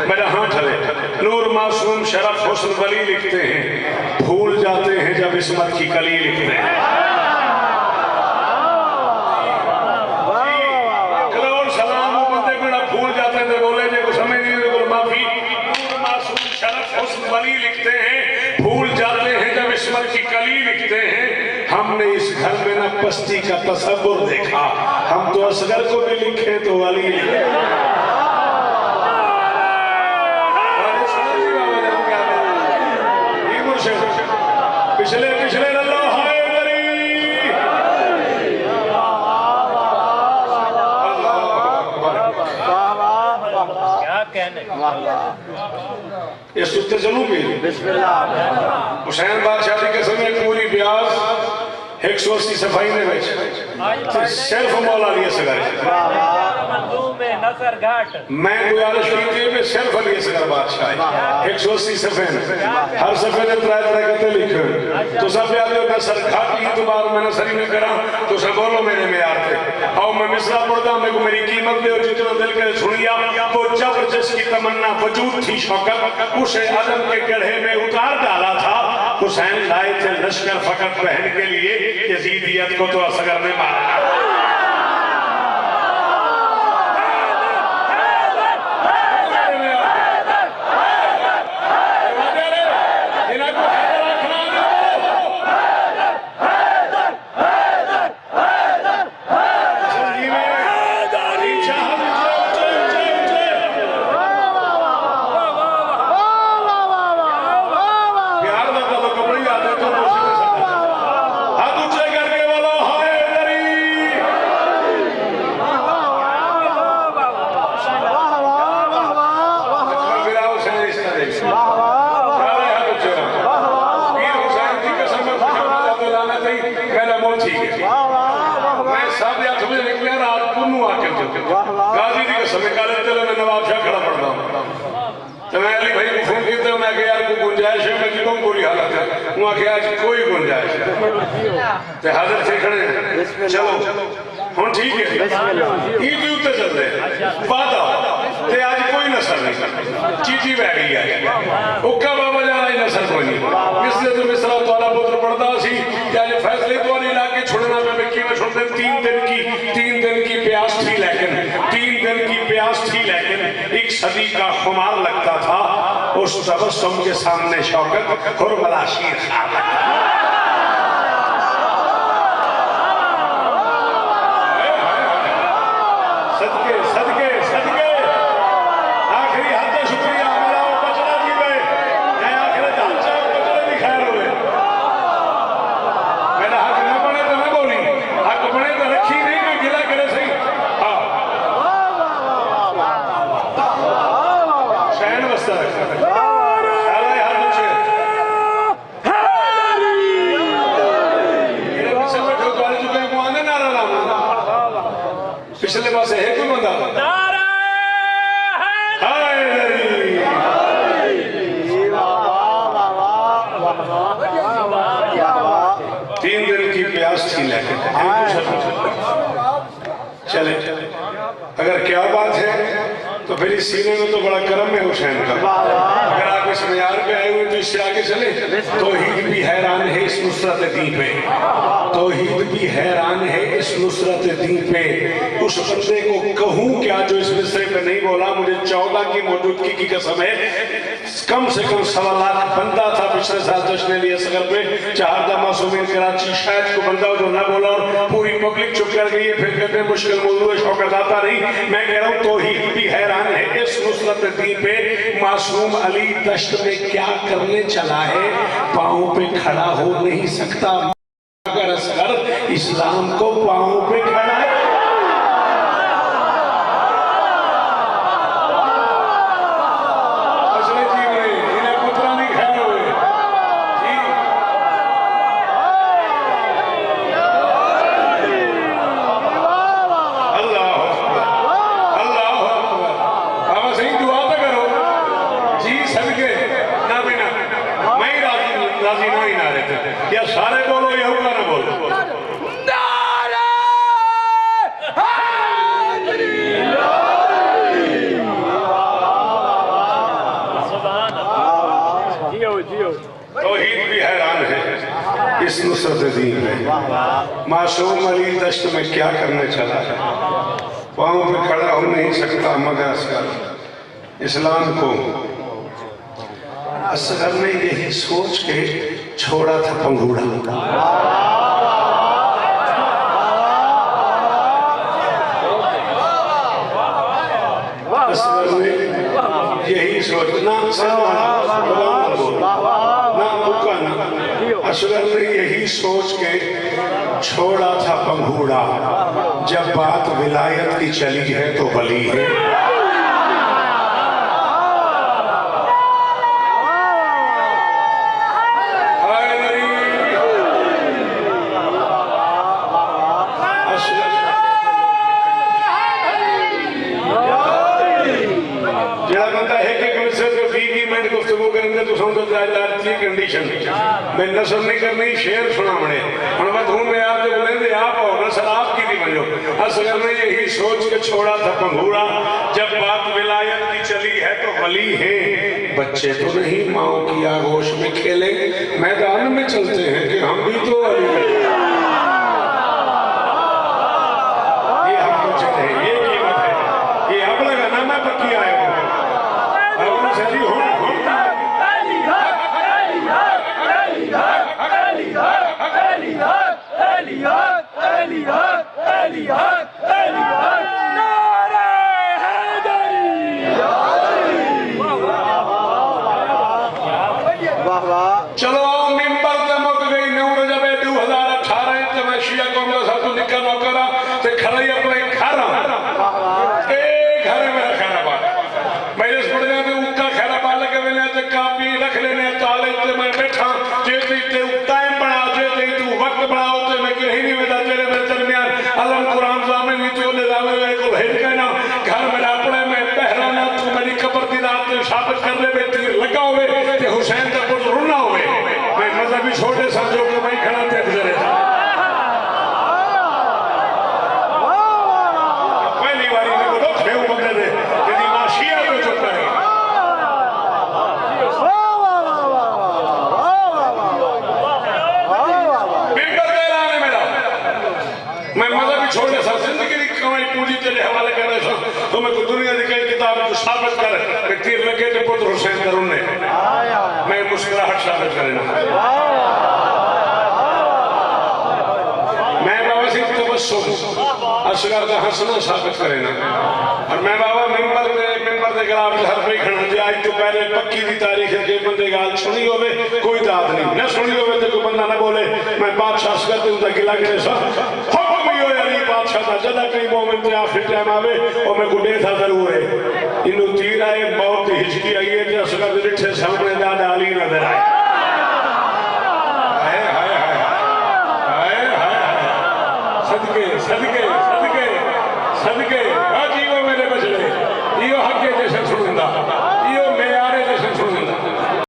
मेरा हाथ हले। नूर मासूम शरफ हुस्न वली लिखते हैं, भूल जाते हैं जब इस्मत की कली लिखते हैं। करोड़ सलाम वो बंदे को भूल जाते हैं, बोले जो कुछ समझ नहीं माफी। नूर मासूम शरफ हुस्न वली लिखते हैं, भूल जाते हैं जब इस्मत की कली लिखते हैं। हमने इस घर में न पस्ती का तसव्वुर देखा, हम तो असगर को भी लिखे तो वली लिखे। पिछले पिछले इस उत्ते चलूंगी। हुसैन बादशाह की कसम है पूरी ब्याज 180 सफाई में सिर्फ मौला लिए सगर मैं गुजारिश की थी सिर्फ अली असगर बादशाह 180 सफे हर सफे ने त्रै त्रै करते लिखे तो सब याद हो नसर खाती तो बार मैं नसरी में करा तो सब बोलो मेरे में यार थे आओ मैं मिसरा पढ़ता मेरे को मेरी कीमत दे और जितना दिल करे सुनिया तो जबरदस्त की तमन्ना वजूद थी शौकत उसे आदम के गढ़े में उतार डाला था। हुसैन लाए थे लश्कर फकत बहन के लिए, यजीदियत को तो असगर ने मारा। गाजी की कसम काले तेल में नवाब शाह खड़ा पड़ता तो मैं अली भाई को फोन किया मैं कि यार कोई गुंजाइश है, मैं क्यों बुरी हालत है वहाँ के आज कोई गुंजाइश है हाजिर थे खड़े चलो हम ठीक है ईद उत्ते चल रहे बात ते आज कोई नसर नहीं चीटी बह गई है उक्का बाबा जाना ही नसर कोई नहीं इसलिए तो मिसरा तोला पुत्र पढ़ता सी आज फैसले तो नहीं ला के छोड़ना मैं की में छोड़ते 3 दिन की प्यास थी लेकिन 3 दिन की प्यास थी लेकिन 1 सदी का खुमार लगता था उस तबस्सुम के सामने शौकत खुरमला शीर पिछले पास है कोई बंदा तीन दिन की प्यास थी लेकिन चले अगर क्या बात है तो फिर इस सीने में तो बड़ा करम है हुसैन का। अगर आप इस मयार पे आए हुए तो इससे आगे चले तौहीद भी हैरान है इस नुसरत दी पे, तौहीद भी हैरान है इस नुसरत दी पे। उस बंदे को कहूँ क्या जो इस मिसरे पे नहीं बोला, मुझे 14 की मौजूदगी की कसम है कम से कम 1.25 लाख बंदा था पिछले साल जश्न लिए सगर पे 4 मासूमीन कराची, शायद को बंदा जो ना बोला और पूरी पब्लिक चुप कर गई है फिर कहते हैं मुश्किल मौजूद है शौकत आता नहीं। मैं कह रहा हूँ तौहीद भी हैरान है इस नुसरत दी पे। मासूम अली दश्त में क्या करने चला है, पाँव पे खड़ा हो नहीं सकता अगर असगर इस्लाम को पाँव पे खड़ा है। या सारे बोलो या हुक्का ना बोलो। तौहीद भी हैरान है इस नुसरत दीन में। मासूम अली दश्त में क्या करने चला है, पाँव पे खड़ा हो नहीं सकता, मगर असगर इस्लाम को असगर ने यही सोच के छोड़ा था पंघूड़ा। असगर ने यही सोचना असगर ने यही सोच के छोड़ा था पंघूड़ा। जब बात विलायत की चली है तो वली है। कंडीशन मैं नसर नहीं करनी, शेर सुना बने हम बधू में आप जब लेंदे आप और नसर आपकी थी बनो। असगर ने यही सोच के छोड़ा था पंघूड़ा। जब बात विलायत की चली है तो वली है। बच्चे तो नहीं माओ की आगोश में खेले, मैदान में चलते हैं कि हम भी तो वली हैं। ये हमको चले, ये कीमत है। ये अब लगा ना मैं पक्की आया हूँ अब सही हो चलो मिंबर ते मुक गई नौ जब 2018 ते मैं शिया कौम का साथ निकल नौकरा ते खड़े अपने घर घर में खैराबाद मेरे पड़ जाते उका खैराबाद लगे वेले ते कापी रख लेने ताले ते मैं बैठा जे ते टाइम बना जे तू वक्त बनाओ ते मैं कहीं नहीं वेदा तेरे मेरे दरमियान अलम कुरान जामे नहीं तो ले जावे वे को हेड कहना घर में अपने में पहरा ना तू मेरी कब्र दी रात साबित कर ले बेटी लगा होवे ते हुसैन दा पुत्र रुना होवे। मैं मजहबी छोटे साथियों को मैं खड़ा थे गुजरे पहली बारी में बोलो थे पकड़े थे यदि मां शिया को चुप करे बिल्कुल गैर आने मेरा मैं मजहबी छोटे साथ जिंदगी की कमाई पूंजी तेरे हवाले कर रहा हूं तो मैं दुनिया की कई किताब को साबित कर कि तीर लगे थे पुत्र हुसैन करुण ने मैं मुस्कुराहट साबित करना मैं बाबा से तबस्सुम असगर का हंसना साबित करना और मैं बाबा मिंबर दे खिलाफ हर पे खड़ा जे आज तो पहले पक्की दी तारीख है कि बंदे गाल सुनी होवे कोई दाद नहीं न सुनी होवे तो कोई बंदा ना बोले मैं बादशाह असगर ते उदा गिला करे सब हुक्म ही होया नहीं बादशाह दा जदा कई मोमेंट ते आखिर टाइम आवे और मैं गुडे था जरूर है इनु तीर आए मौत की हिचकी आई है ते असगर दे रिठे सामने दा डाली नजर आए हाय हाय हाय हाय हाय सदके सदके सदके सदके आ जीवो मेरे बचड़े यो हक के जैसे सुनंदा